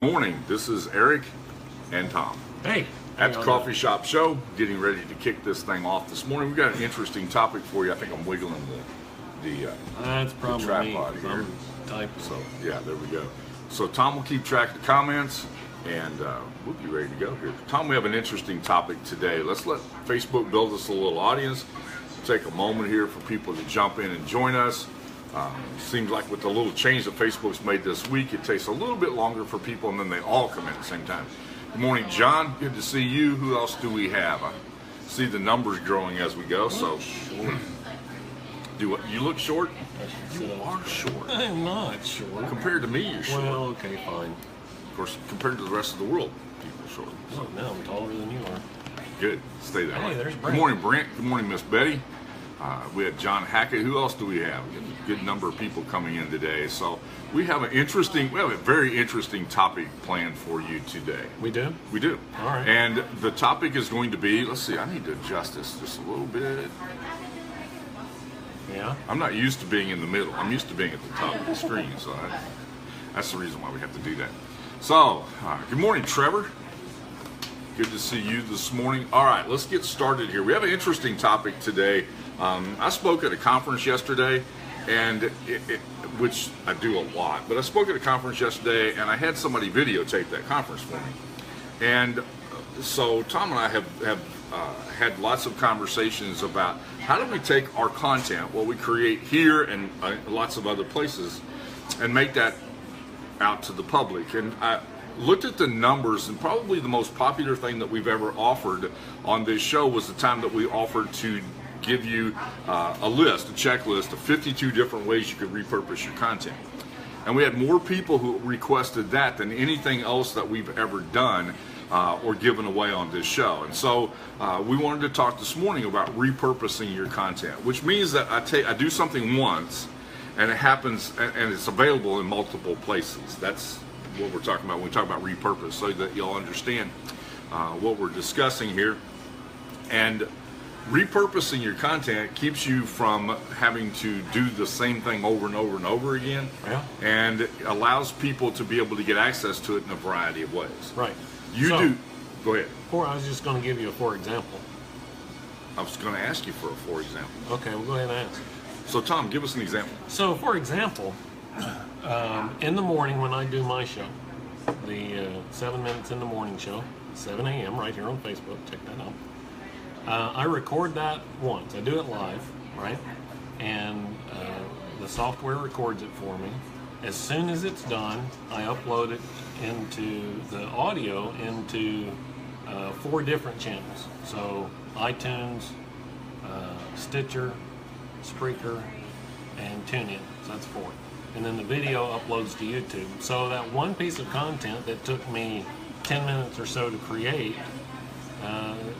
Morning, this is Eric and Tom Hey, at the Coffee Shop Show, getting ready to kick this thing off this morning. We've got an interesting topic for you. I think I'm wiggling that's the probably tripod me, here. I'm typing. So yeah, there we go. So Tom will keep track of the comments, and we'll be ready to go here. Tom, we have an interesting topic today. Let's let Facebook build us a little audience. Take a moment here for people to jump in and join us. Seems like with the little change that Facebook's made this week, it takes a little bit longer for people, and then they all come in at the same time. Good morning, John. Good to see you. Who else do we have? I see the numbers growing as we go. So, do what? You look short. You are short. I'm not short. Compared to me, you're short. Well, okay, fine. Of course, compared to the rest of the world, people are short. So. Oh, now I'm taller than you are. Good. Stay that way. There's Good Brent. morning, Brent. Good morning, Miss Betty. We had John Hackett. Who else do we have? We have a good number of people coming in today. So we have a very interesting topic planned for you today. We do? We do. All right. And the topic is going to be, let's see, I need to adjust this just a little bit. Yeah? I'm not used to being in the middle. I'm used to being at the top of the screen. So that's the reason why we have to do that. So, good morning, Trevor. Good to see you this morning. All right, let's get started here. We have an interesting topic today. I spoke at a conference yesterday, and which I do a lot, but I spoke at a conference yesterday, and I had somebody videotape that conference for me. And so Tom and I have had lots of conversations about how do we take our content, what we create here and lots of other places, and make that out to the public. And I looked at the numbers, and probably the most popular thing that we've ever offered on this show was the time that we offered to give you a checklist of 52 different ways you could repurpose your content. And we had more people who requested that than anything else that we've ever done or given away on this show. And so we wanted to talk this morning about repurposing your content, which means that I do something once, and it happens, and it's available in multiple places. That's what we're talking about when we talk about repurpose, so that you'll understand what we're discussing here. And repurposing your content keeps you from having to do the same thing over and over and over again, and it allows people to be able to get access to it in a variety of ways. Right. Go ahead. I was just going to give you a for example. I was going to ask you for a for example. Okay, we'll go ahead and ask. So Tom, give us an example. So, for example, in the morning when I do my show, the 7 Minutes in the Morning show, 7 a.m. right here on Facebook, check that out. I record that once. I do it live, right? And the software records it for me. As soon as it's done, I upload it into the audio into 4 different channels. So iTunes, Stitcher, Spreaker, and TuneIn. So that's 4. And then the video uploads to YouTube. So that one piece of content that took me 10 minutes or so to create,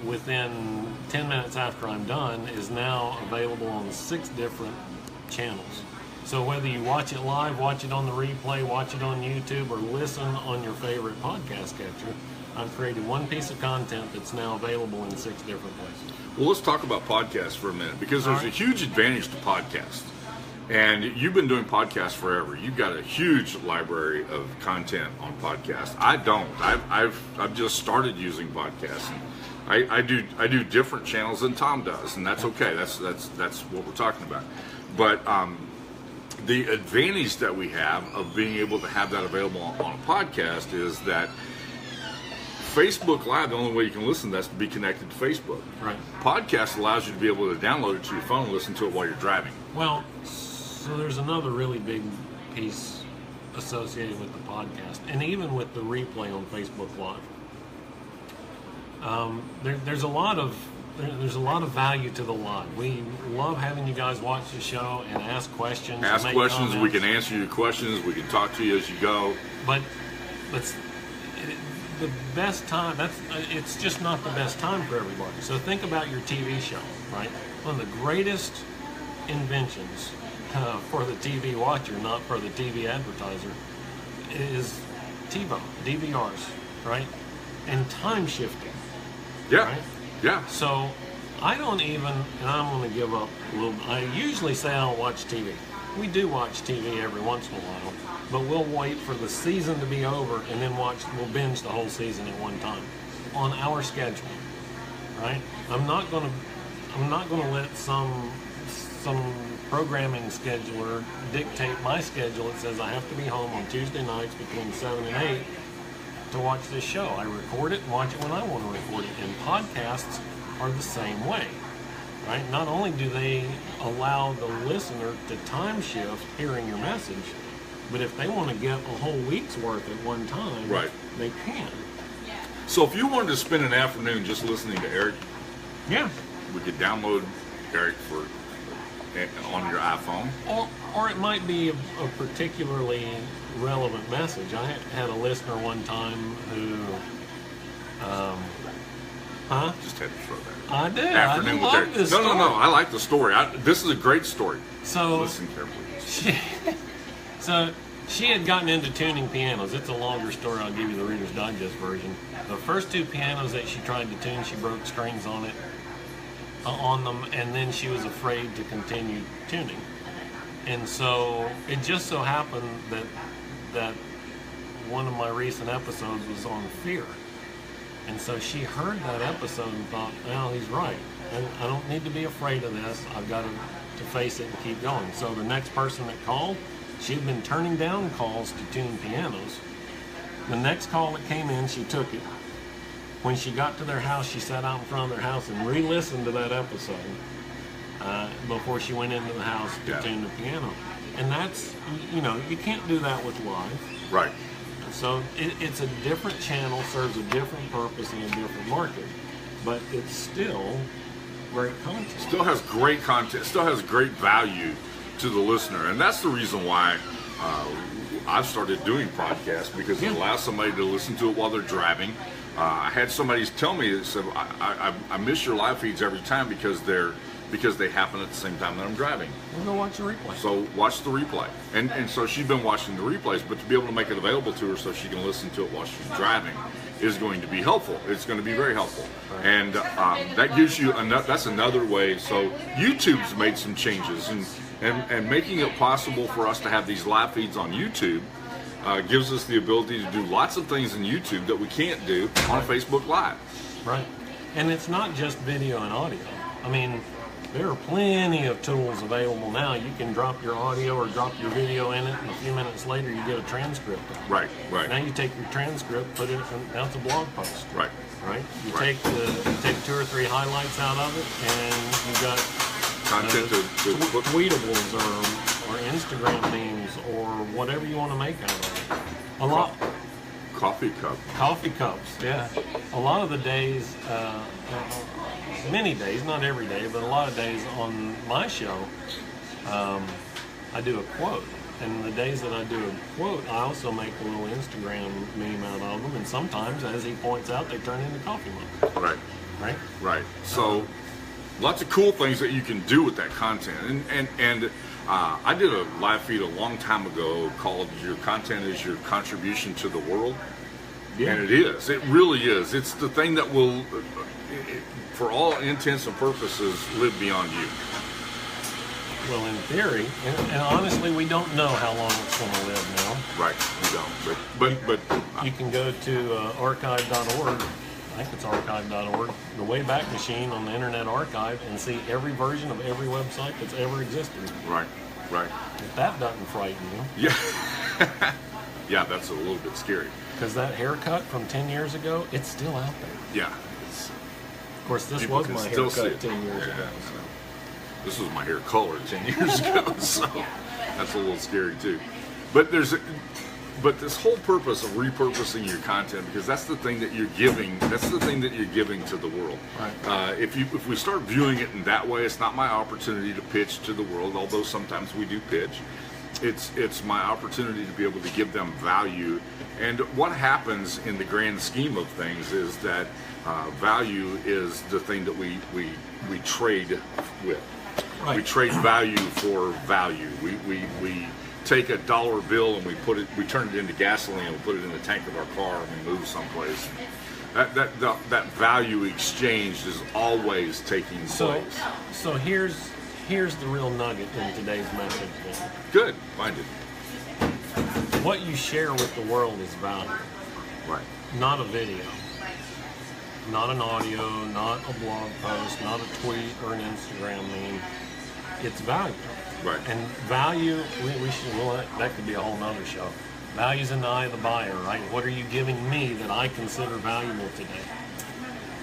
within 10 minutes after I'm done, is now available on 6 different channels. So whether you watch it live, watch it on the replay, watch it on YouTube, or listen on your favorite podcast catcher, I've created one piece of content that's now available in 6 different places. Well, let's talk about podcasts for a minute, because there's a huge advantage to podcasts. And you've been doing podcasts forever. You've got a huge library of content on podcasts. I don't. I've just started using podcasts. I do different channels than Tom does, and that's okay. That's what we're talking about. But the advantage that we have of being able to have that available on a podcast is that Facebook Live, the only way you can listen to that is to be connected to Facebook. Right. Podcast allows you to be able to download it to your phone and listen to it while you're driving. Well, so there's another really big piece associated with the podcast, and even with the replay on Facebook Live. There's a lot of value to the live. We love having you guys watch the show and ask questions. Ask questions. We can answer your questions. We can talk to you as you go. But the best time, it's just not the best time for everybody. So think about your TV show, right? One of the greatest inventions for the TV watcher, not for the TV advertiser, is TiVo, DVRs, right? And time shifting. Yeah. Right? Yeah. So I don't even, and I'm going to give up a little, I usually say I don't watch TV. We do watch TV every once in a while. but we'll wait for the season to be over and then we'll binge the whole season at one time on our schedule, right? I'm not gonna let some programming scheduler dictate my schedule. It says I have to be home on Tuesday nights between 7 and 8 to watch this show. I record it and watch it when I want to record it. And podcasts are the same way, right? Not only do they allow the listener to time shift hearing your message, but if they want to get a whole week's worth at one time, right, they can. So if you wanted to spend an afternoon just listening to Eric, yeah, we could download Eric on your iPhone. Or it might be a particularly relevant message. I had a listener one time who, Just had to throw that. I did. Afternoon I love this story. No. I like the story. This is a great story. So listen carefully. She had gotten into tuning pianos. It's a longer story. I'll give you the Reader's Digest version. The first two pianos that she tried to tune, she broke strings on them, and then she was afraid to continue tuning. And so it just so happened that one of my recent episodes was on fear. And so she heard that episode and thought, well, he's right. I don't need to be afraid of this. I've got to face it and keep going. So the next person that called, she had been turning down calls to tune pianos. The next call that came in, she took it. When she got to their house, she sat out in front of their house and re-listened to that episode before she went into the house to tune the piano. And that's, you can't do that with live. Right. So it's a different channel, serves a different purpose in a different market, but it's still great content. Still has great content, still has great value to the listener. And that's the reason why I've started doing podcasts, because it allows somebody to listen to it while they're driving. I had somebody tell me that said, I miss your live feeds every time because they happen at the same time that I'm driving. We'll go watch the replay. So watch the replay. And so she's been watching the replays, but to be able to make it available to her so she can listen to it while she's driving is going to be helpful. It's going to be very helpful. Right. And that gives you, that's another way. So YouTube's made some changes, and making it possible for us to have these live feeds on YouTube gives us the ability to do lots of things in YouTube that we can't do on Facebook Live. Right. And it's not just video and audio. I mean, there are plenty of tools available now. You can drop your audio or drop your video in it, and a few minutes later you get a transcript. Right. Now you take your transcript, put it, now it's a blog post. Right. You take 2 or 3 highlights out of it, and you've got content to tweetables or Instagram memes or whatever you want to make out of it. A lot. Coffee cup. Coffee cups, yeah. A lot of the days, many days, not every day, but a lot of days on my show, I do a quote. And the days that I do a quote, I also make a little Instagram meme out of them. And sometimes, as he points out, they turn into coffee mugs. Right. So, lots of cool things that you can do with that content. And I did a live feed a long time ago called "Your Content is Your Contribution to the World." Yeah. And it is. It really is. It's the thing that will, for all intents and purposes, live beyond you. Well, in theory, and honestly, we don't know how long it's going to live now. Right, we don't. But you can go to archive.org. I think it's archive.org, the Wayback Machine on the Internet Archive, and see every version of every website that's ever existed. Right. If that doesn't frighten you. Yeah. Yeah, that's a little bit scary. Because that haircut from 10 years ago, it's still out there. Yeah. Of course, this was my haircut 10 years ago. So. This was my hair color 10 years ago, so that's a little scary too. But this whole purpose of repurposing your content, because that's the thing that you're giving. That's the thing that you're giving to the world. Right. If we start viewing it in that way, it's not my opportunity to pitch to the world, although sometimes we do pitch. It's my opportunity to be able to give them value. And what happens in the grand scheme of things is that value is the thing that we trade with. Right. We trade value for value. We take a dollar bill and we turn it into gasoline and we put it in the tank of our car and we move someplace. That value exchange is always taking place. So here's the real nugget in today's message. Good. Find it. what you share with the world is value, Right. not a video, not an audio, not a blog post, not a tweet or an Instagram meme. It's value. Right. And value, we should, well, that could be a whole nother show. Value's in the eye of the buyer, right? What are you giving me that I consider valuable today?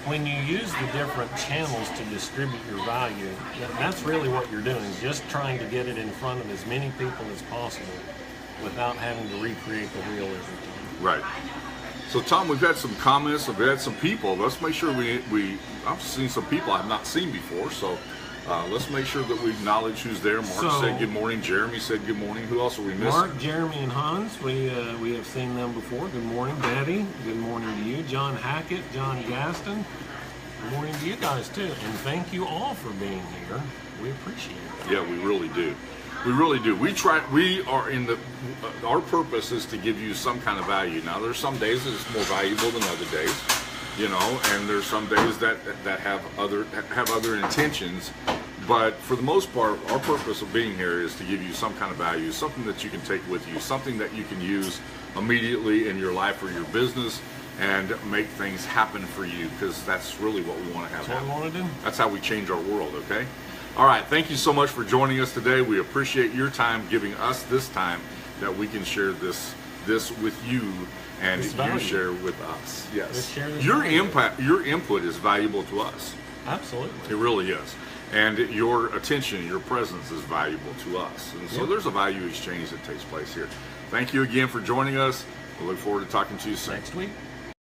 When you use the different channels to distribute your value, that's really what you're doing, just trying to get it in front of as many people as possible without having to recreate the wheel every time. Right. So Tom, we've had some comments, we've had some people. Let's make sure I've seen some people I've not seen before, so let's make sure that we acknowledge who's there. Mark said good morning. Jeremy said good morning. Who else are we missing? Mark, Jeremy, and Hans. We have seen them before. Good morning, Betty. Good morning to you. John Hackett, John Gaston. Good morning to you guys too. And thank you all for being here. We appreciate it. Yeah, we really do. We really do. Our purpose is to give you some kind of value. Now, there's some days that it's more valuable than other days, you know, and there's some days that have other intentions. But for the most part, our purpose of being here is to give you some kind of value, something that you can take with you, something that you can use immediately in your life or your business and make things happen for you, because that's really what we want to have happen. That's what we want to do. That's how we change our world, okay? All right, thank you so much for joining us today. We appreciate your time, giving us this time that we can share this with you and you share with us. Yes. Your input is valuable to us. Absolutely. It really is. And your attention, your presence is valuable to us. And so there's a value exchange that takes place here. Thank you again for joining us. We look forward to talking to you soon. Next week.